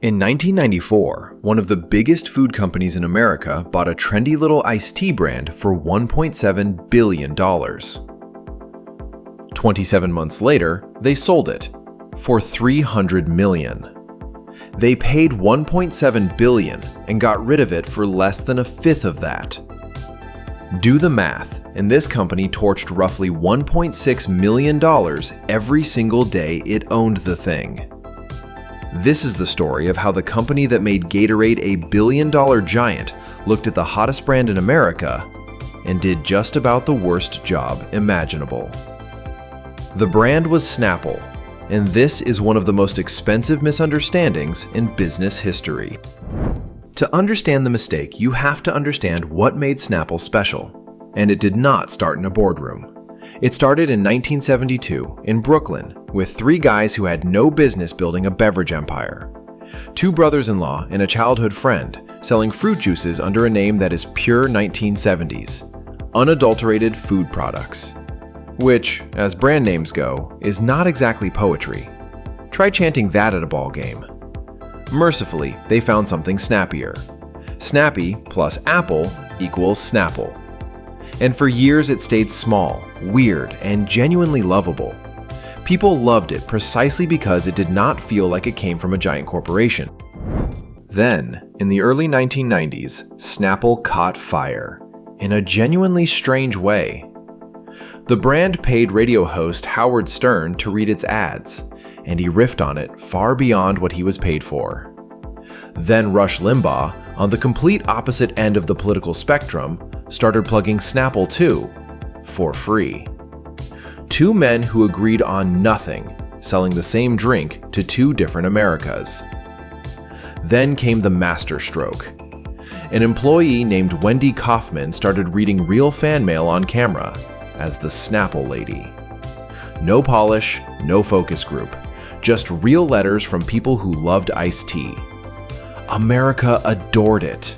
In 1994, one of the biggest food companies in America bought a trendy little iced tea brand for $1.7 billion. 27 months later, they sold it for $300 million. They paid $1.7 billion and got rid of it for less than a fifth of that. Do the math, and this company torched roughly $1.6 million every single day it owned the thing. This is the story of how the company that made Gatorade a billion-dollar giant looked at the hottest brand in America and did just about the worst job imaginable. The brand was Snapple, and this is one of the most expensive misunderstandings in business history. To understand the mistake, you have to understand what made Snapple special, and it did not start in a boardroom. It started in 1972 in Brooklyn with three guys who had no business building a beverage empire. Two brothers-in-law and a childhood friend selling fruit juices under a name that is pure 1970s, unadulterated food products. Which, as brand names go, is not exactly poetry. Try chanting that at a ball game. Mercifully, they found something snappier. Snappy plus Apple equals Snapple. And for years it stayed small, weird, and genuinely lovable. People loved it precisely because it did not feel like it came from a giant corporation. Then, in the early 1990s, Snapple caught fire, in a genuinely strange way. The brand paid radio host Howard Stern to read its ads, and he riffed on it far beyond what he was paid for. Then Rush Limbaugh, on the complete opposite end of the political spectrum, started plugging Snapple too, for free. Two men who agreed on nothing, selling the same drink to two different Americas. Then came the masterstroke. An employee named Wendy Kaufman started reading real fan mail on camera as the Snapple Lady. No polish, no focus group, just real letters from people who loved iced tea. America adored it.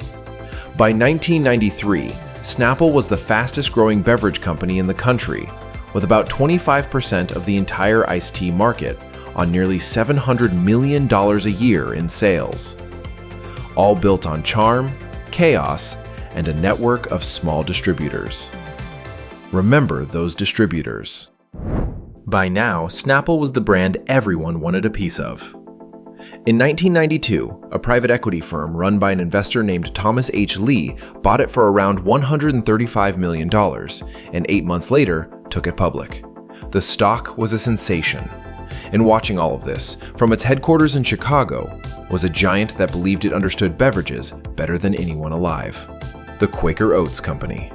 By 1993, Snapple was the fastest growing beverage company in the country, with about 25% of the entire iced tea market on nearly $700 million a year in sales. All built on charm, chaos, and a network of small distributors. Remember those distributors. By now, Snapple was the brand everyone wanted a piece of. In 1992, a private equity firm run by an investor named Thomas H. Lee bought it for around $135 million, and 8 months later, took it public. The stock was a sensation. And watching all of this, from its headquarters in Chicago, was a giant that believed it understood beverages better than anyone alive. The Quaker Oats Company.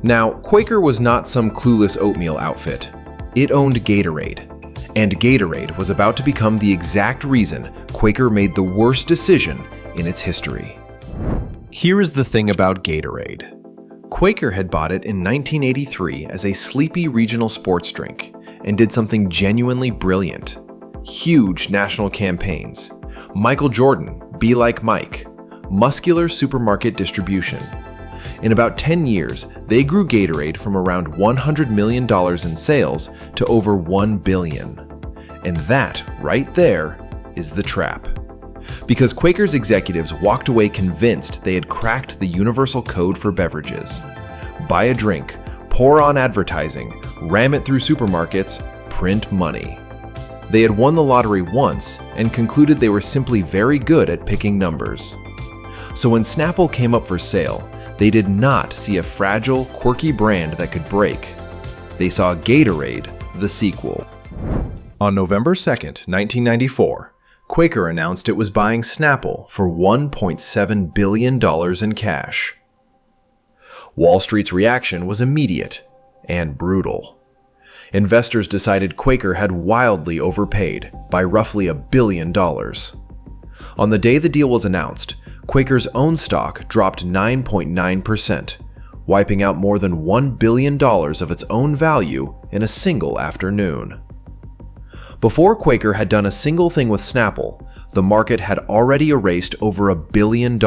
Now, Quaker was not some clueless oatmeal outfit. It owned Gatorade. And Gatorade was about to become the exact reason Quaker made the worst decision in its history. Here is the thing about Gatorade. Quaker had bought it in 1983 as a sleepy regional sports drink and did something genuinely brilliant. Huge national campaigns. Michael Jordan, Be Like Mike. Muscular supermarket distribution. In about 10 years, they grew Gatorade from around $100 million in sales to over $1 billion. And that, right there, is the trap. Because Quaker's executives walked away convinced they had cracked the universal code for beverages. Buy a drink, pour on advertising, ram it through supermarkets, print money. They had won the lottery once and concluded they were simply very good at picking numbers. So when Snapple came up for sale, they did not see a fragile, quirky brand that could break. They saw Gatorade, the sequel. On November 2nd, 1994, Quaker announced it was buying Snapple for $1.7 billion in cash. Wall Street's reaction was immediate and brutal. Investors decided Quaker had wildly overpaid by roughly $1 billion. On the day the deal was announced, Quaker's own stock dropped 9.9%, wiping out more than $1 billion of its own value in a single afternoon. Before Quaker had done a single thing with Snapple, the market had already erased over $1 billion,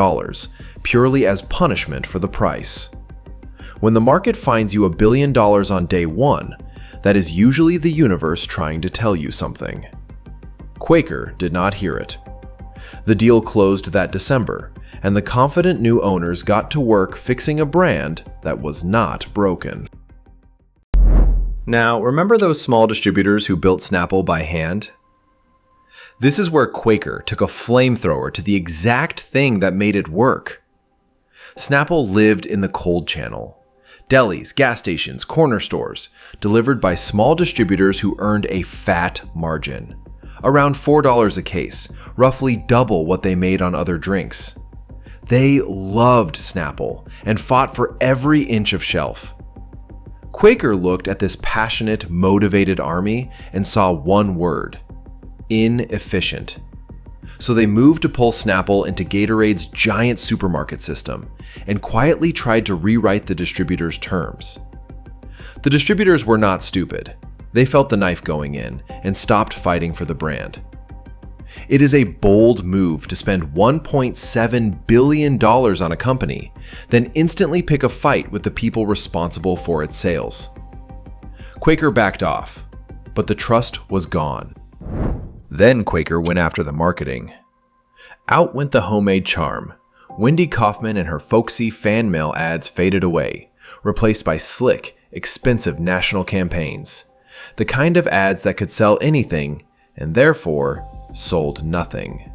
purely as punishment for the price. When the market finds you $1 billion on day one, that is usually the universe trying to tell you something. Quaker did not hear it. The deal closed that December, and the confident new owners got to work fixing a brand that was not broken. Now, remember those small distributors who built Snapple by hand? This is where Quaker took a flamethrower to the exact thing that made it work. Snapple lived in the cold channel. Delis, gas stations, corner stores, delivered by small distributors who earned a fat margin. Around $4 a case, roughly double what they made on other drinks. They loved Snapple and fought for every inch of shelf. Quaker looked at this passionate, motivated army and saw one word: inefficient. So they moved to pull Snapple into Gatorade's giant supermarket system and quietly tried to rewrite the distributor's terms. The distributors were not stupid. They felt the knife going in and stopped fighting for the brand. It is a bold move to spend $1.7 billion on a company, then instantly pick a fight with the people responsible for its sales. Quaker backed off, but the trust was gone. Then Quaker went after the marketing. Out went the homemade charm. Wendy Kaufman and her folksy fan mail ads faded away, replaced by slick, expensive national campaigns. The kind of ads that could sell anything, and therefore sold nothing.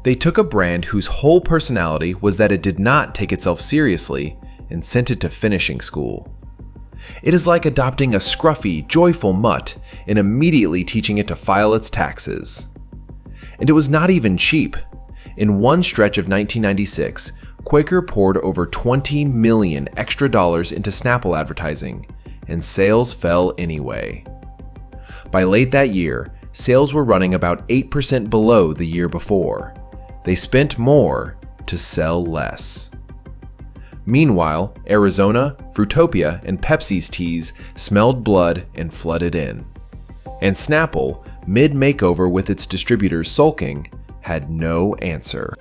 They took a brand whose whole personality was that it did not take itself seriously and sent it to finishing school. It is like adopting a scruffy, joyful mutt and immediately teaching it to file its taxes. And it was not even cheap. In one stretch of 1996, Quaker poured over $20 million extra dollars into Snapple advertising, and sales fell anyway. By late that year, sales were running about 8% below the year before. They spent more to sell less. Meanwhile, Arizona, Fruitopia, and Pepsi's teas smelled blood and flooded in. And Snapple, mid-makeover with its distributors sulking, had no answer.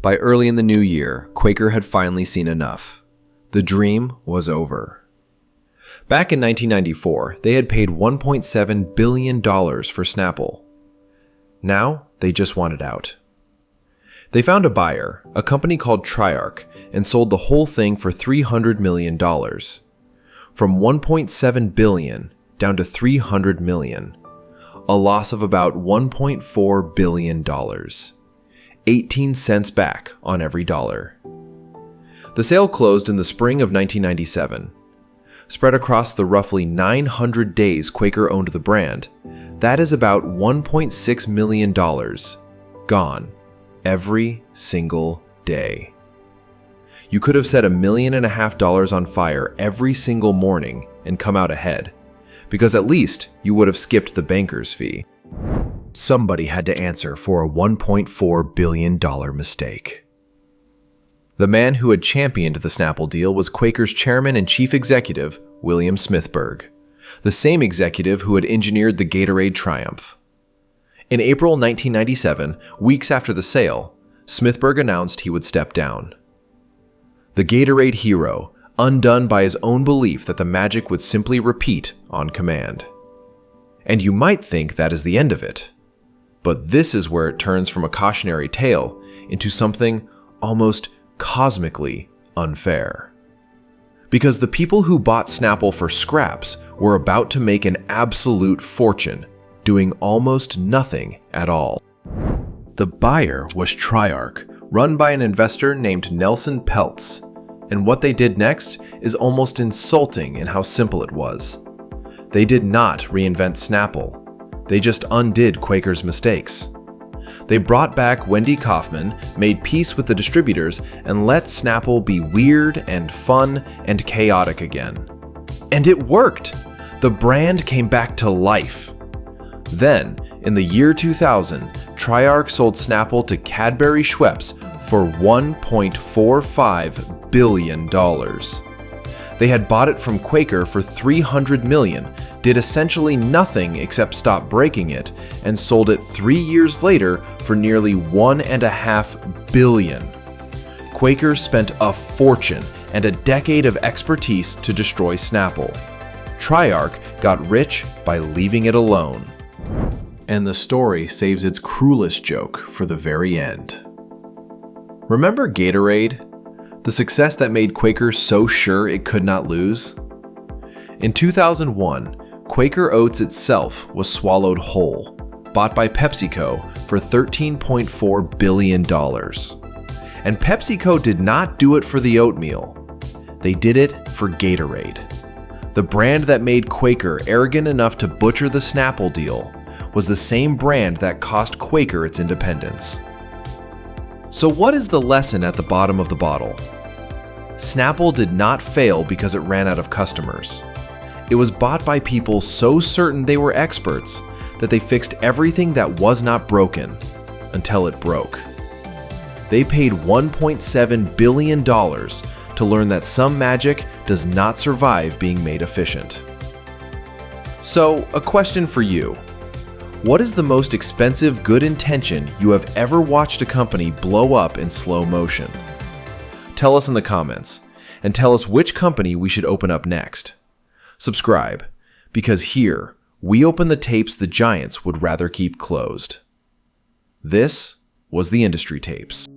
By early in the new year, Quaker had finally seen enough. The dream was over. Back in 1994, they had paid $1.7 billion for Snapple. Now, they just wanted out. They found a buyer, a company called Triarch, and sold the whole thing for $300 million. From $1.7 billion down to $300 million. A loss of about $1.4 billion. 18 cents back on every dollar. The sale closed in the spring of 1997. Spread across the roughly 900 days Quaker owned the brand, that is about $1.6 million gone every single day. You could have set $1.5 million on fire every single morning and come out ahead, because at least you would have skipped the banker's fee. Somebody had to answer for a $1.4 billion mistake. The man who had championed the Snapple deal was Quaker's chairman and chief executive, William Smithburg, the same executive who had engineered the Gatorade triumph. In April 1997, weeks after the sale, Smithburg announced he would step down. The Gatorade hero, undone by his own belief that the magic would simply repeat on command. And you might think that is the end of it. But this is where it turns from a cautionary tale into something almost cosmically unfair. Because the people who bought Snapple for scraps were about to make an absolute fortune, doing almost nothing at all. The buyer was Triarch, run by an investor named Nelson Peltz, and what they did next is almost insulting in how simple it was. They did not reinvent Snapple. They just undid Quaker's mistakes. They brought back Wendy Kaufman, made peace with the distributors, and let Snapple be weird and fun and chaotic again. And it worked! The brand came back to life. Then, in the year 2000, Triarch sold Snapple to Cadbury Schweppes for $1.45 billion. They had bought it from Quaker for $300 million, did essentially nothing except stop breaking it, and sold it 3 years later for nearly $1.5 billion. Quaker spent a fortune and a decade of expertise to destroy Snapple. Triarch got rich by leaving it alone. And the story saves its cruelest joke for the very end. Remember Gatorade? The success that made Quaker so sure it could not lose? In 2001, Quaker Oats itself was swallowed whole, bought by PepsiCo for $13.4 billion. And PepsiCo did not do it for the oatmeal. They did it for Gatorade. The brand that made Quaker arrogant enough to butcher the Snapple deal was the same brand that cost Quaker its independence. So what is the lesson at the bottom of the bottle? Snapple did not fail because it ran out of customers. It was bought by people so certain they were experts that they fixed everything that was not broken until it broke. They paid $1.7 billion to learn that some magic does not survive being made efficient. So, a question for you. What is the most expensive good intention you have ever watched a company blow up in slow motion? Tell us in the comments, and tell us which company we should open up next. Subscribe, because here, we open the tapes the giants would rather keep closed. This was the Industry Tapes.